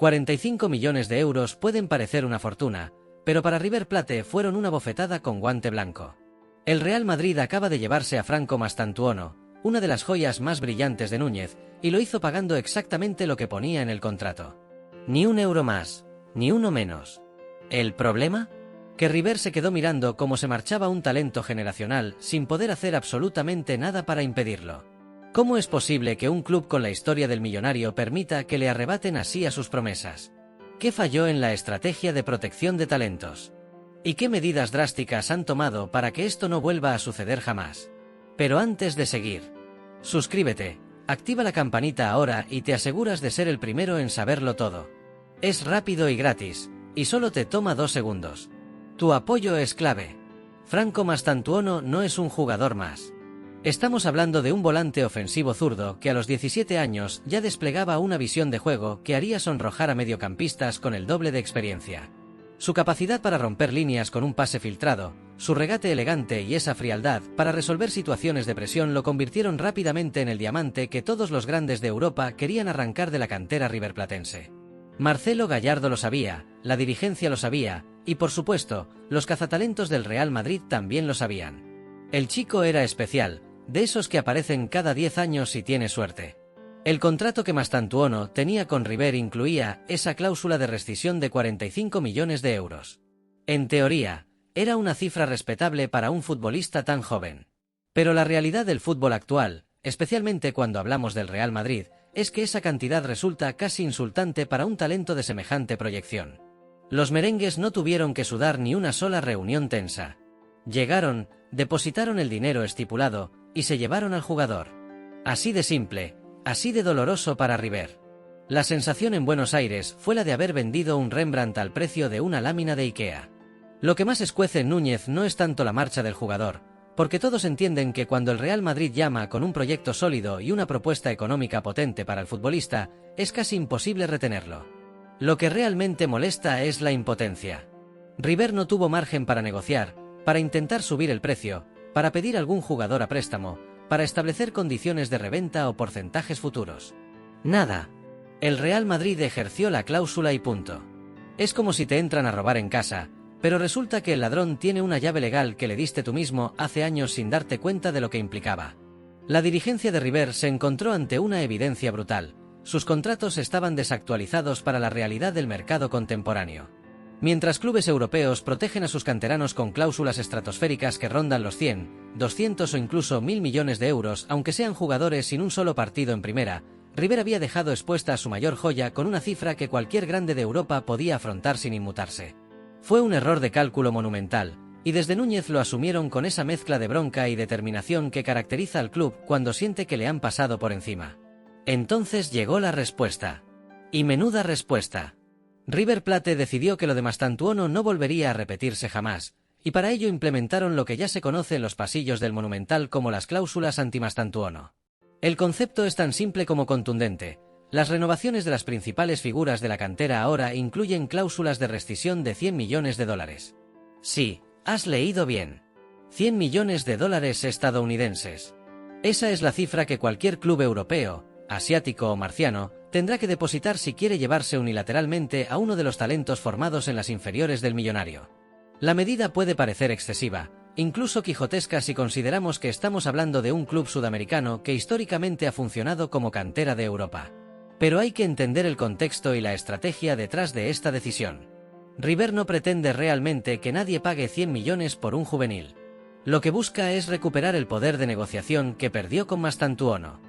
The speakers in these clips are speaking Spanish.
45 millones de euros pueden parecer una fortuna, pero para River Plate fueron una bofetada con guante blanco. El Real Madrid acaba de llevarse a Franco Mastantuono, una de las joyas más brillantes de Núñez, y lo hizo pagando exactamente lo que ponía en el contrato. Ni un euro más, ni uno menos. ¿El problema? Que River se quedó mirando cómo se marchaba un talento generacional sin poder hacer absolutamente nada para impedirlo. ¿Cómo es posible que un club con la historia del millonario permita que le arrebaten así a sus promesas? ¿Qué falló en la estrategia de protección de talentos? ¿Y qué medidas drásticas han tomado para que esto no vuelva a suceder jamás? Pero antes de seguir, suscríbete, activa la campanita ahora y te aseguras de ser el primero en saberlo todo. Es rápido y gratis, y solo te toma 2 segundos. Tu apoyo es clave. Franco Mastantuono no es un jugador más. Estamos hablando de un volante ofensivo zurdo que a los 17 años ya desplegaba una visión de juego que haría sonrojar a mediocampistas con el doble de experiencia. Su capacidad para romper líneas con un pase filtrado, su regate elegante y esa frialdad para resolver situaciones de presión lo convirtieron rápidamente en el diamante que todos los grandes de Europa querían arrancar de la cantera riverplatense. Marcelo Gallardo lo sabía, la dirigencia lo sabía, y por supuesto, los cazatalentos del Real Madrid también lo sabían. El chico era especial, de esos que aparecen cada 10 años si tiene suerte. El contrato que Mastantuono tenía con River incluía esa cláusula de rescisión de 45 millones de euros. En teoría, era una cifra respetable para un futbolista tan joven. Pero la realidad del fútbol actual, especialmente cuando hablamos del Real Madrid, es que esa cantidad resulta casi insultante para un talento de semejante proyección. Los merengues no tuvieron que sudar ni una sola reunión tensa. Llegaron, depositaron el dinero estipulado, y se llevaron al jugador. Así de simple, así de doloroso para River. La sensación en Buenos Aires fue la de haber vendido un Rembrandt al precio de una lámina de Ikea. Lo que más escuece en Núñez no es tanto la marcha del jugador, porque todos entienden que cuando el Real Madrid llama con un proyecto sólido y una propuesta económica potente para el futbolista, es casi imposible retenerlo. Lo que realmente molesta es la impotencia. River no tuvo margen para negociar, para intentar subir el precio, para pedir algún jugador a préstamo, para establecer condiciones de reventa o porcentajes futuros. Nada. El Real Madrid ejerció la cláusula y punto. Es como si te entran a robar en casa, pero resulta que el ladrón tiene una llave legal que le diste tú mismo hace años sin darte cuenta de lo que implicaba. La dirigencia de River se encontró ante una evidencia brutal. Sus contratos estaban desactualizados para la realidad del mercado contemporáneo. Mientras clubes europeos protegen a sus canteranos con cláusulas estratosféricas que rondan los 100, 200 o incluso 1000 millones de euros, aunque sean jugadores sin un solo partido en primera, River había dejado expuesta a su mayor joya con una cifra que cualquier grande de Europa podía afrontar sin inmutarse. Fue un error de cálculo monumental, y desde Núñez lo asumieron con esa mezcla de bronca y determinación que caracteriza al club cuando siente que le han pasado por encima. Entonces llegó la respuesta. Y menuda respuesta. River Plate decidió que lo de Mastantuono no volvería a repetirse jamás, y para ello implementaron lo que ya se conoce en los pasillos del Monumental como las cláusulas anti-Mastantuono. El concepto es tan simple como contundente. Las renovaciones de las principales figuras de la cantera ahora incluyen cláusulas de rescisión de 100 millones de dólares. Sí, has leído bien. 100 millones de dólares estadounidenses. Esa es la cifra que cualquier club europeo, asiático o marciano, tendrá que depositar si quiere llevarse unilateralmente a uno de los talentos formados en las inferiores del millonario. La medida puede parecer excesiva, incluso quijotesca si consideramos que estamos hablando de un club sudamericano que históricamente ha funcionado como cantera de Europa. Pero hay que entender el contexto y la estrategia detrás de esta decisión. River no pretende realmente que nadie pague 100 millones por un juvenil. Lo que busca es recuperar el poder de negociación que perdió con Mastantuono.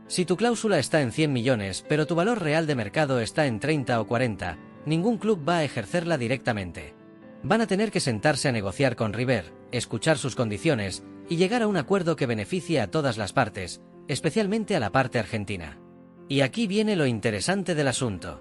Si tu cláusula está en 100 millones, pero tu valor real de mercado está en 30 o 40, ningún club va a ejercerla directamente. Van a tener que sentarse a negociar con River, escuchar sus condiciones y llegar a un acuerdo que beneficie a todas las partes, especialmente a la parte argentina. Y aquí viene lo interesante del asunto.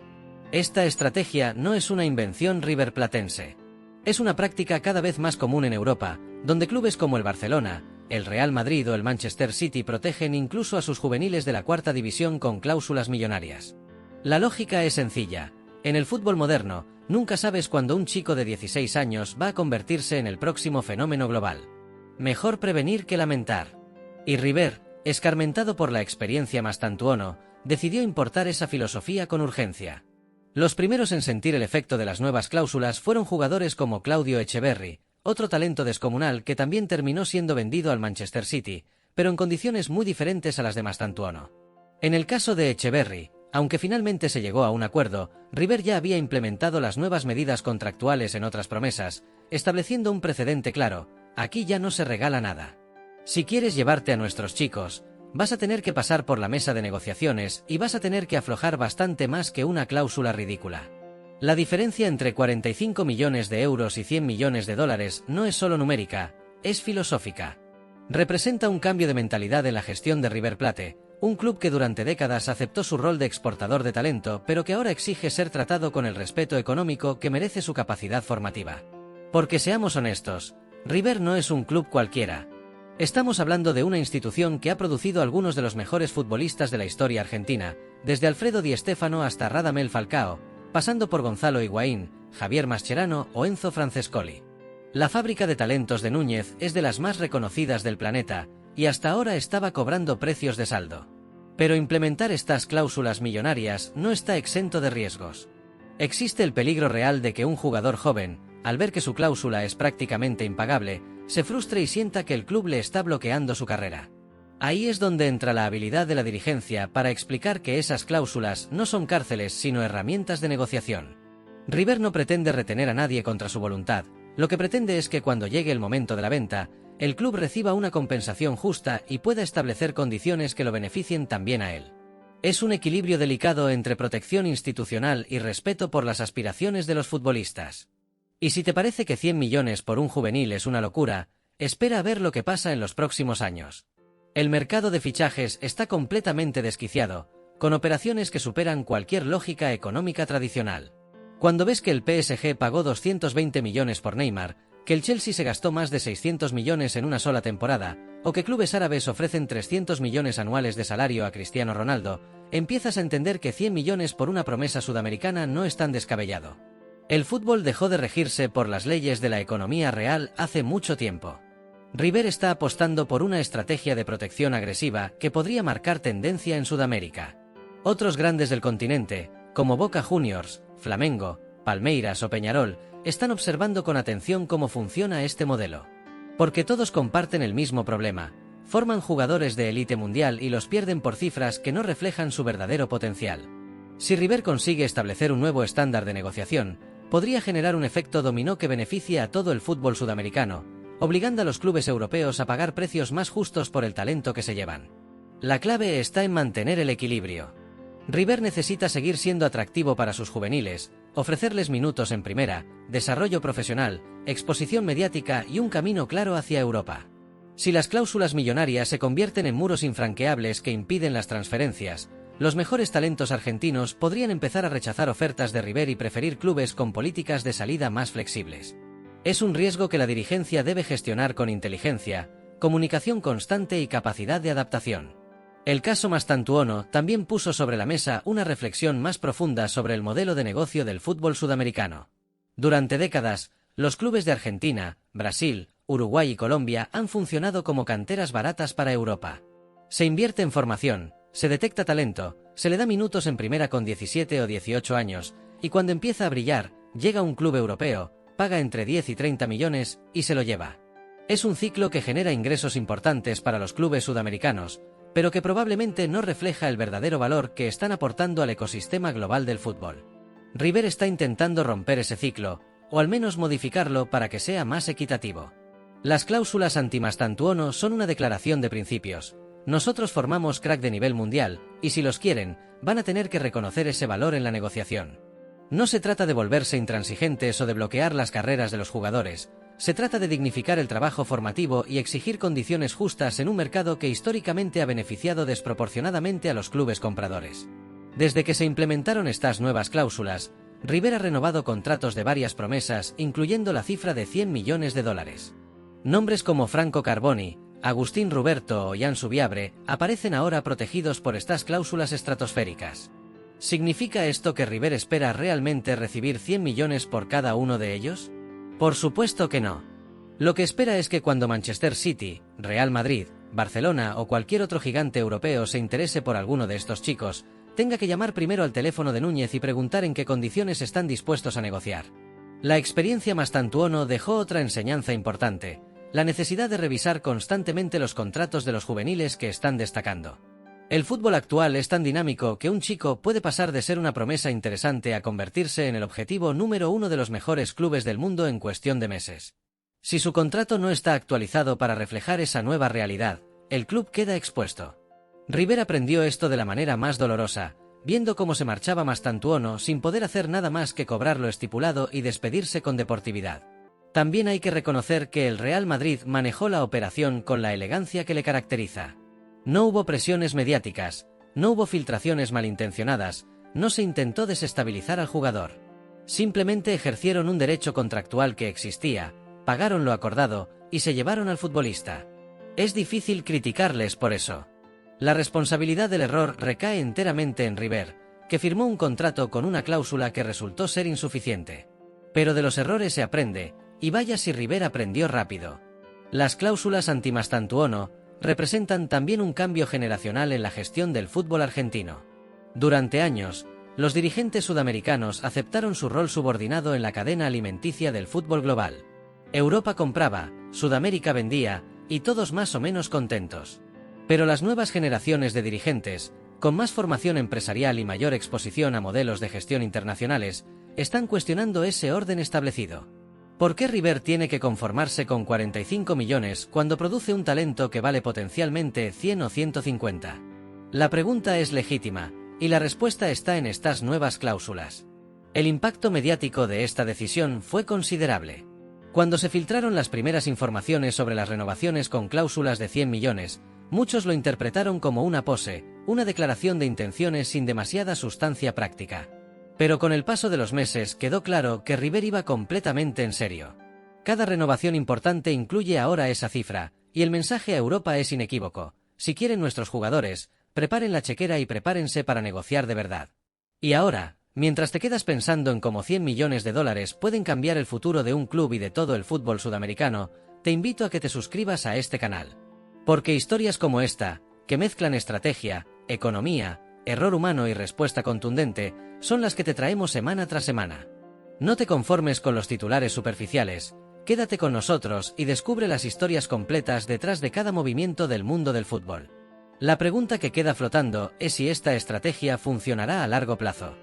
Esta estrategia no es una invención riverplatense. Es una práctica cada vez más común en Europa, donde clubes como el Barcelona, el Real Madrid o el Manchester City protegen incluso a sus juveniles de la cuarta división con cláusulas millonarias. La lógica es sencilla. En el fútbol moderno, nunca sabes cuándo un chico de 16 años va a convertirse en el próximo fenómeno global. Mejor prevenir que lamentar. Y River, escarmentado por la experiencia Mastantuono, decidió importar esa filosofía con urgencia. Los primeros en sentir el efecto de las nuevas cláusulas fueron jugadores como Claudio Echeverri, otro talento descomunal que también terminó siendo vendido al Manchester City, pero en condiciones muy diferentes a las de Mastantuono. En el caso de Echeverri, aunque finalmente se llegó a un acuerdo, River ya había implementado las nuevas medidas contractuales en otras promesas, estableciendo un precedente claro: aquí ya no se regala nada. Si quieres llevarte a nuestros chicos, vas a tener que pasar por la mesa de negociaciones y vas a tener que aflojar bastante más que una cláusula ridícula. La diferencia entre 45 millones de euros y 100 millones de dólares no es solo numérica, es filosófica. Representa un cambio de mentalidad en la gestión de River Plate, un club que durante décadas aceptó su rol de exportador de talento, pero que ahora exige ser tratado con el respeto económico que merece su capacidad formativa. Porque seamos honestos, River no es un club cualquiera. Estamos hablando de una institución que ha producido algunos de los mejores futbolistas de la historia argentina, desde Alfredo Di Stéfano hasta Radamel Falcao, pasando por Gonzalo Higuaín, Javier Mascherano o Enzo Francescoli. La fábrica de talentos de Núñez es de las más reconocidas del planeta, y hasta ahora estaba cobrando precios de saldo. Pero implementar estas cláusulas millonarias no está exento de riesgos. Existe el peligro real de que un jugador joven, al ver que su cláusula es prácticamente impagable, se frustre y sienta que el club le está bloqueando su carrera. Ahí es donde entra la habilidad de la dirigencia para explicar que esas cláusulas no son cárceles sino herramientas de negociación. River no pretende retener a nadie contra su voluntad, lo que pretende es que cuando llegue el momento de la venta, el club reciba una compensación justa y pueda establecer condiciones que lo beneficien también a él. Es un equilibrio delicado entre protección institucional y respeto por las aspiraciones de los futbolistas. Y si te parece que 100 millones por un juvenil es una locura, espera a ver lo que pasa en los próximos años. El mercado de fichajes está completamente desquiciado, con operaciones que superan cualquier lógica económica tradicional. Cuando ves que el PSG pagó 220 millones por Neymar, que el Chelsea se gastó más de 600 millones en una sola temporada, o que clubes árabes ofrecen 300 millones anuales de salario a Cristiano Ronaldo, empiezas a entender que 100 millones por una promesa sudamericana no es tan descabellado. El fútbol dejó de regirse por las leyes de la economía real hace mucho tiempo. River está apostando por una estrategia de protección agresiva que podría marcar tendencia en Sudamérica. Otros grandes del continente, como Boca Juniors, Flamengo, Palmeiras o Peñarol, están observando con atención cómo funciona este modelo. Porque todos comparten el mismo problema: forman jugadores de élite mundial y los pierden por cifras que no reflejan su verdadero potencial. Si River consigue establecer un nuevo estándar de negociación, podría generar un efecto dominó que beneficie a todo el fútbol sudamericano, obligando a los clubes europeos a pagar precios más justos por el talento que se llevan. La clave está en mantener el equilibrio. River necesita seguir siendo atractivo para sus juveniles, ofrecerles minutos en primera, desarrollo profesional, exposición mediática y un camino claro hacia Europa. Si las cláusulas millonarias se convierten en muros infranqueables que impiden las transferencias, los mejores talentos argentinos podrían empezar a rechazar ofertas de River y preferir clubes con políticas de salida más flexibles. Es un riesgo que la dirigencia debe gestionar con inteligencia, comunicación constante y capacidad de adaptación. El caso Mastantuono también puso sobre la mesa una reflexión más profunda sobre el modelo de negocio del fútbol sudamericano. Durante décadas, los clubes de Argentina, Brasil, Uruguay y Colombia han funcionado como canteras baratas para Europa. Se invierte en formación, se detecta talento, se le da minutos en primera con 17 o 18 años, y cuando empieza a brillar, llega un club europeo, paga entre 10 y 30 millones y se lo lleva. Es un ciclo que genera ingresos importantes para los clubes sudamericanos, pero que probablemente no refleja el verdadero valor que están aportando al ecosistema global del fútbol. River está intentando romper ese ciclo, o al menos modificarlo para que sea más equitativo. Las cláusulas anti-Mastantuono son una declaración de principios. Nosotros formamos crack de nivel mundial, y si los quieren, van a tener que reconocer ese valor en la negociación. No se trata de volverse intransigentes o de bloquear las carreras de los jugadores, se trata de dignificar el trabajo formativo y exigir condiciones justas en un mercado que históricamente ha beneficiado desproporcionadamente a los clubes compradores. Desde que se implementaron estas nuevas cláusulas, River ha renovado contratos de varias promesas, incluyendo la cifra de 100 millones de dólares. Nombres como Franco Carboni, Agustín Ruberto o Jan Subiabre aparecen ahora protegidos por estas cláusulas estratosféricas. ¿Significa esto que River espera realmente recibir 100 millones por cada uno de ellos? Por supuesto que no. Lo que espera es que cuando Manchester City, Real Madrid, Barcelona o cualquier otro gigante europeo se interese por alguno de estos chicos, tenga que llamar primero al teléfono de Núñez y preguntar en qué condiciones están dispuestos a negociar. La experiencia Mastantuono dejó otra enseñanza importante: la necesidad de revisar constantemente los contratos de los juveniles que están destacando. El fútbol actual es tan dinámico que un chico puede pasar de ser una promesa interesante a convertirse en el objetivo número uno de los mejores clubes del mundo en cuestión de meses. Si su contrato no está actualizado para reflejar esa nueva realidad, el club queda expuesto. River aprendió esto de la manera más dolorosa, viendo cómo se marchaba Mastantuono sin poder hacer nada más que cobrar lo estipulado y despedirse con deportividad. También hay que reconocer que el Real Madrid manejó la operación con la elegancia que le caracteriza. No hubo presiones mediáticas, no hubo filtraciones malintencionadas, no se intentó desestabilizar al jugador. Simplemente ejercieron un derecho contractual que existía, pagaron lo acordado y se llevaron al futbolista. Es difícil criticarles por eso. La responsabilidad del error recae enteramente en River, que firmó un contrato con una cláusula que resultó ser insuficiente. Pero de los errores se aprende, y vaya si River aprendió rápido. Las cláusulas anti-Mastantuono representan también un cambio generacional en la gestión del fútbol argentino. Durante años, los dirigentes sudamericanos aceptaron su rol subordinado en la cadena alimenticia del fútbol global. Europa compraba, Sudamérica vendía, y todos más o menos contentos. Pero las nuevas generaciones de dirigentes, con más formación empresarial y mayor exposición a modelos de gestión internacionales, están cuestionando ese orden establecido. ¿Por qué River tiene que conformarse con 45 millones cuando produce un talento que vale potencialmente 100 o 150? La pregunta es legítima, y la respuesta está en estas nuevas cláusulas. El impacto mediático de esta decisión fue considerable. Cuando se filtraron las primeras informaciones sobre las renovaciones con cláusulas de 100 millones, muchos lo interpretaron como una pose, una declaración de intenciones sin demasiada sustancia práctica. Pero con el paso de los meses quedó claro que River iba completamente en serio. Cada renovación importante incluye ahora esa cifra, y el mensaje a Europa es inequívoco: si quieren nuestros jugadores, preparen la chequera y prepárense para negociar de verdad. Y ahora, mientras te quedas pensando en cómo 100 millones de dólares pueden cambiar el futuro de un club y de todo el fútbol sudamericano, te invito a que te suscribas a este canal. Porque historias como esta, que mezclan estrategia, economía, error humano y respuesta contundente, son las que te traemos semana tras semana. No te conformes con los titulares superficiales, quédate con nosotros y descubre las historias completas detrás de cada movimiento del mundo del fútbol. La pregunta que queda flotando es si esta estrategia funcionará a largo plazo.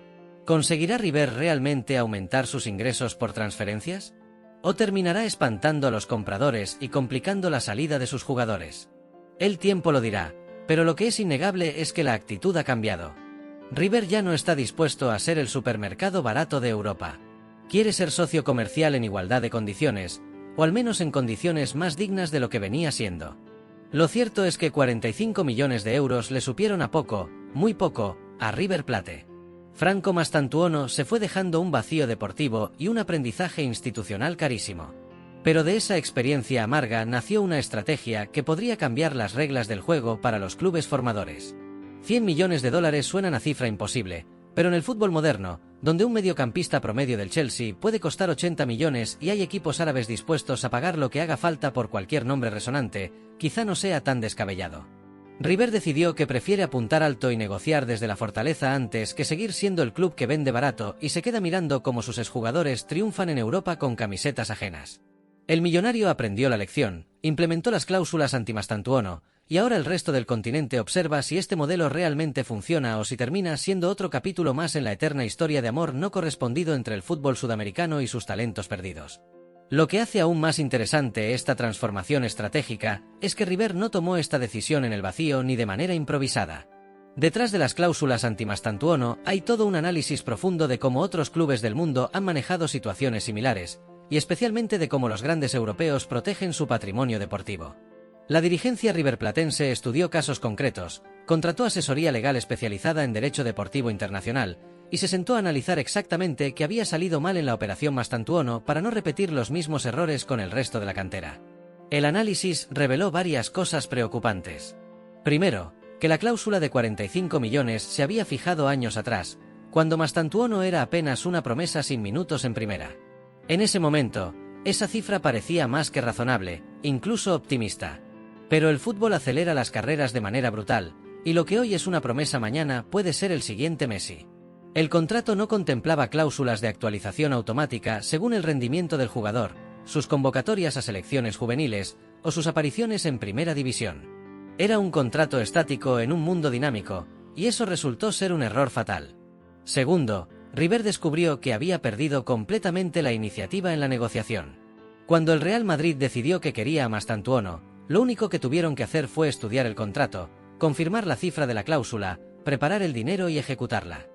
¿Conseguirá River realmente aumentar sus ingresos por transferencias? ¿O terminará espantando a los compradores y complicando la salida de sus jugadores? El tiempo lo dirá, pero lo que es innegable es que la actitud ha cambiado. River ya no está dispuesto a ser el supermercado barato de Europa. Quiere ser socio comercial en igualdad de condiciones, o al menos en condiciones más dignas de lo que venía siendo. Lo cierto es que 45 millones de euros le supieron a poco, muy poco, a River Plate. Franco Mastantuono se fue dejando un vacío deportivo y un aprendizaje institucional carísimo. Pero de esa experiencia amarga nació una estrategia que podría cambiar las reglas del juego para los clubes formadores. 100 millones de dólares suenan a cifra imposible, pero en el fútbol moderno, donde un mediocampista promedio del Chelsea puede costar 80 millones y hay equipos árabes dispuestos a pagar lo que haga falta por cualquier nombre resonante, quizá no sea tan descabellado. River decidió que prefiere apuntar alto y negociar desde la fortaleza antes que seguir siendo el club que vende barato y se queda mirando cómo sus exjugadores triunfan en Europa con camisetas ajenas. El millonario aprendió la lección, implementó las cláusulas anti-Mastantuono, y ahora el resto del continente observa si este modelo realmente funciona o si termina siendo otro capítulo más en la eterna historia de amor no correspondido entre el fútbol sudamericano y sus talentos perdidos. Lo que hace aún más interesante esta transformación estratégica es que River no tomó esta decisión en el vacío ni de manera improvisada. Detrás de las cláusulas anti-Mastantuono hay todo un análisis profundo de cómo otros clubes del mundo han manejado situaciones similares, y especialmente de cómo los grandes europeos protegen su patrimonio deportivo. La dirigencia riverplatense estudió casos concretos, contrató asesoría legal especializada en derecho deportivo internacional, y se sentó a analizar exactamente qué había salido mal en la operación Mastantuono para no repetir los mismos errores con el resto de la cantera. El análisis reveló varias cosas preocupantes. Primero, que la cláusula de 45 millones se había fijado años atrás, cuando Mastantuono era apenas una promesa sin minutos en primera. En ese momento, esa cifra parecía más que razonable, incluso optimista. Pero el fútbol acelera las carreras de manera brutal, y lo que hoy es una promesa mañana puede ser el siguiente Messi. El contrato no contemplaba cláusulas de actualización automática según el rendimiento del jugador, sus convocatorias a selecciones juveniles o sus apariciones en primera división. Era un contrato estático en un mundo dinámico, y eso resultó ser un error fatal. Segundo, River descubrió que había perdido completamente la iniciativa en la negociación. Cuando el Real Madrid decidió que quería a Mastantuono, lo único que tuvieron que hacer fue estudiar el contrato, confirmar la cifra de la cláusula, preparar el dinero y ejecutarla.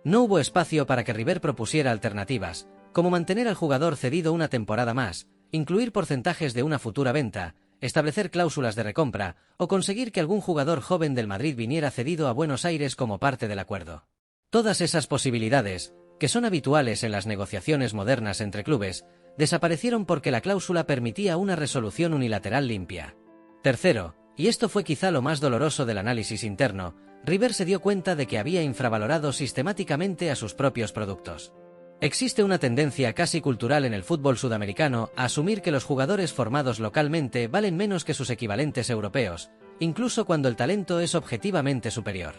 No hubo espacio para que River propusiera alternativas, como mantener al jugador cedido una temporada más, incluir porcentajes de una futura venta, establecer cláusulas de recompra o conseguir que algún jugador joven del Madrid viniera cedido a Buenos Aires como parte del acuerdo. Todas esas posibilidades, que son habituales en las negociaciones modernas entre clubes, desaparecieron porque la cláusula permitía una resolución unilateral limpia. Tercero, y esto fue quizá lo más doloroso del análisis interno, River se dio cuenta de que había infravalorado sistemáticamente a sus propios productos. Existe una tendencia casi cultural en el fútbol sudamericano a asumir que los jugadores formados localmente valen menos que sus equivalentes europeos, incluso cuando el talento es objetivamente superior.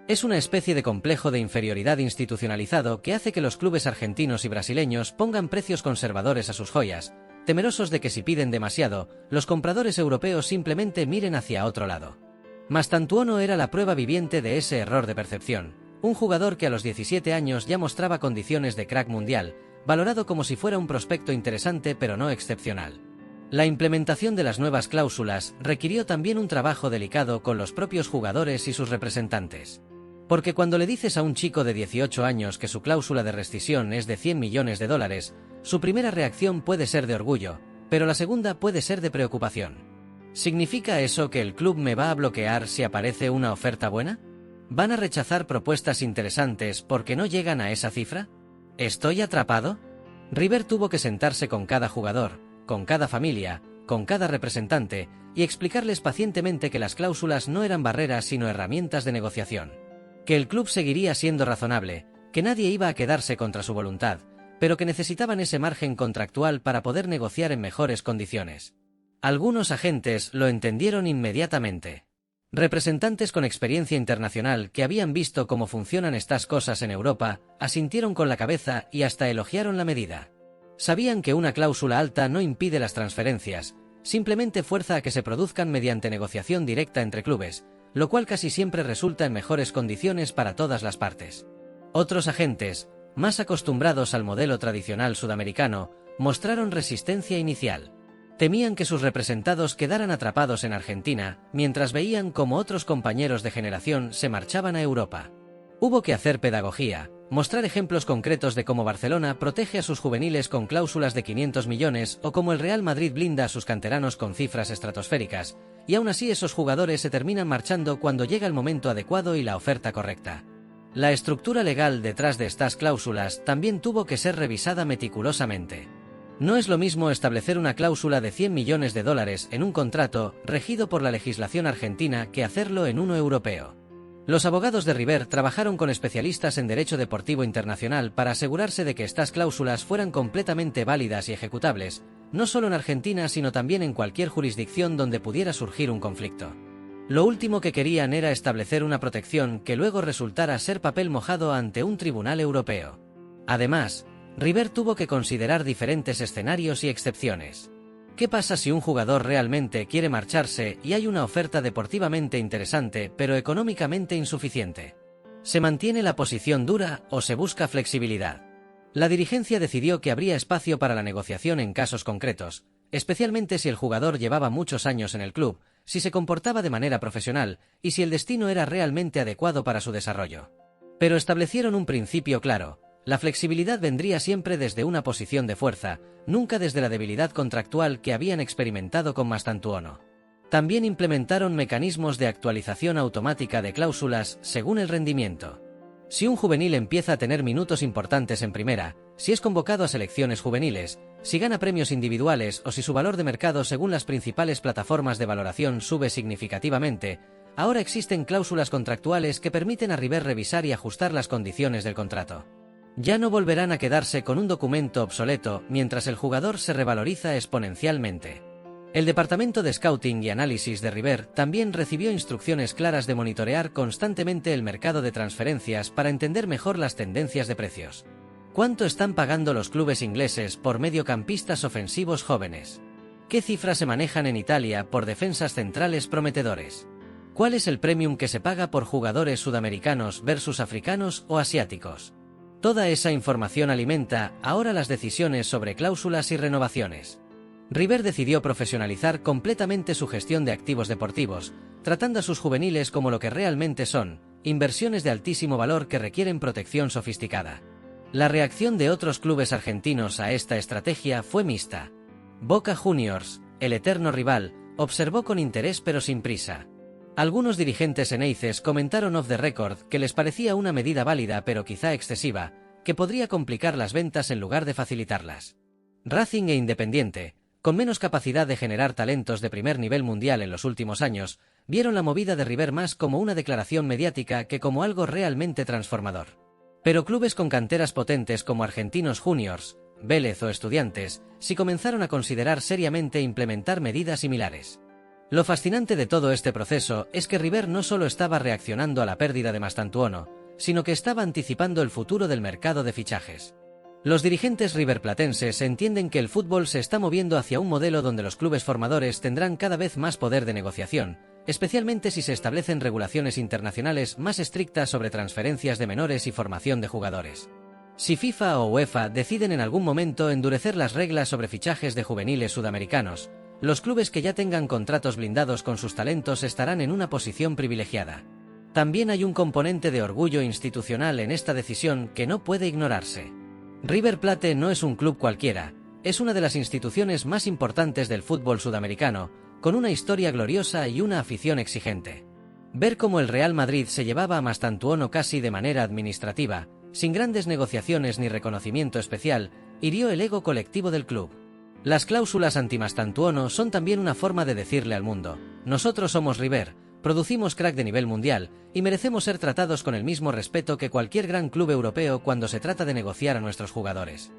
Es una especie de complejo de inferioridad institucionalizado que hace que los clubes argentinos y brasileños pongan precios conservadores a sus joyas, temerosos de que si piden demasiado, los compradores europeos simplemente miren hacia otro lado. Mastantuono era la prueba viviente de ese error de percepción, un jugador que a los 17 años ya mostraba condiciones de crack mundial, valorado como si fuera un prospecto interesante pero no excepcional. La implementación de las nuevas cláusulas requirió también un trabajo delicado con los propios jugadores y sus representantes. Porque cuando le dices a un chico de 18 años que su cláusula de rescisión es de $100 millones, su primera reacción puede ser de orgullo, pero la segunda puede ser de preocupación. ¿Significa eso que el club me va a bloquear si aparece una oferta buena? ¿Van a rechazar propuestas interesantes porque no llegan a esa cifra? ¿Estoy atrapado? River tuvo que sentarse con cada jugador, con cada familia, con cada representante, y explicarles pacientemente que las cláusulas no eran barreras sino herramientas de negociación. Que el club seguiría siendo razonable, que nadie iba a quedarse contra su voluntad, pero que necesitaban ese margen contractual para poder negociar en mejores condiciones. Algunos agentes lo entendieron inmediatamente. Representantes con experiencia internacional que habían visto cómo funcionan estas cosas en Europa, asintieron con la cabeza y hasta elogiaron la medida. Sabían que una cláusula alta no impide las transferencias, simplemente fuerza a que se produzcan mediante negociación directa entre clubes, lo cual casi siempre resulta en mejores condiciones para todas las partes. Otros agentes, más acostumbrados al modelo tradicional sudamericano, mostraron resistencia inicial. Temían que sus representados quedaran atrapados en Argentina, mientras veían cómo otros compañeros de generación se marchaban a Europa. Hubo que hacer pedagogía, mostrar ejemplos concretos de cómo Barcelona protege a sus juveniles con cláusulas de 500 millones o cómo el Real Madrid blinda a sus canteranos con cifras estratosféricas, y aún así esos jugadores se terminan marchando cuando llega el momento adecuado y la oferta correcta. La estructura legal detrás de estas cláusulas también tuvo que ser revisada meticulosamente. No es lo mismo establecer una cláusula de $100 millones en un contrato regido por la legislación argentina que hacerlo en uno europeo. Los abogados de River trabajaron con especialistas en derecho deportivo internacional para asegurarse de que estas cláusulas fueran completamente válidas y ejecutables, no solo en Argentina sino también en cualquier jurisdicción donde pudiera surgir un conflicto. Lo último que querían era establecer una protección que luego resultara ser papel mojado ante un tribunal europeo. Además, River tuvo que considerar diferentes escenarios y excepciones. ¿Qué pasa si un jugador realmente quiere marcharse y hay una oferta deportivamente interesante pero económicamente insuficiente? ¿Se mantiene la posición dura o se busca flexibilidad? La dirigencia decidió que habría espacio para la negociación en casos concretos, especialmente si el jugador llevaba muchos años en el club, si se comportaba de manera profesional y si el destino era realmente adecuado para su desarrollo. Pero establecieron un principio claro: la flexibilidad vendría siempre desde una posición de fuerza, nunca desde la debilidad contractual que habían experimentado con Mastantuono. También implementaron mecanismos de actualización automática de cláusulas según el rendimiento. Si un juvenil empieza a tener minutos importantes en primera, si es convocado a selecciones juveniles, si gana premios individuales o si su valor de mercado según las principales plataformas de valoración sube significativamente, ahora existen cláusulas contractuales que permiten a River revisar y ajustar las condiciones del contrato. Ya no volverán a quedarse con un documento obsoleto mientras el jugador se revaloriza exponencialmente. El departamento de Scouting y Análisis de River también recibió instrucciones claras de monitorear constantemente el mercado de transferencias para entender mejor las tendencias de precios. ¿Cuánto están pagando los clubes ingleses por mediocampistas ofensivos jóvenes? ¿Qué cifras se manejan en Italia por defensas centrales prometedores? ¿Cuál es el premium que se paga por jugadores sudamericanos versus africanos o asiáticos? Toda esa información alimenta ahora las decisiones sobre cláusulas y renovaciones. River decidió profesionalizar completamente su gestión de activos deportivos, tratando a sus juveniles como lo que realmente son, inversiones de altísimo valor que requieren protección sofisticada. La reacción de otros clubes argentinos a esta estrategia fue mixta. Boca Juniors, el eterno rival, observó con interés pero sin prisa. Algunos dirigentes eneices comentaron off the record que les parecía una medida válida pero quizá excesiva, que podría complicar las ventas en lugar de facilitarlas. Racing e Independiente, con menos capacidad de generar talentos de primer nivel mundial en los últimos años, vieron la movida de River más como una declaración mediática que como algo realmente transformador. Pero clubes con canteras potentes como Argentinos Juniors, Vélez o Estudiantes, sí comenzaron a considerar seriamente implementar medidas similares. Lo fascinante de todo este proceso es que River no solo estaba reaccionando a la pérdida de Mastantuono, sino que estaba anticipando el futuro del mercado de fichajes. Los dirigentes riverplatenses entienden que el fútbol se está moviendo hacia un modelo donde los clubes formadores tendrán cada vez más poder de negociación, especialmente si se establecen regulaciones internacionales más estrictas sobre transferencias de menores y formación de jugadores. Si FIFA o UEFA deciden en algún momento endurecer las reglas sobre fichajes de juveniles sudamericanos, los clubes que ya tengan contratos blindados con sus talentos estarán en una posición privilegiada. También hay un componente de orgullo institucional en esta decisión que no puede ignorarse. River Plate no es un club cualquiera, es una de las instituciones más importantes del fútbol sudamericano, con una historia gloriosa y una afición exigente. Ver cómo el Real Madrid se llevaba a Mastantuono casi de manera administrativa, sin grandes negociaciones ni reconocimiento especial, hirió el ego colectivo del club. Las cláusulas anti-Mastantuono son también una forma de decirle al mundo: nosotros somos River, producimos crack de nivel mundial, y merecemos ser tratados con el mismo respeto que cualquier gran club europeo cuando se trata de negociar a nuestros jugadores.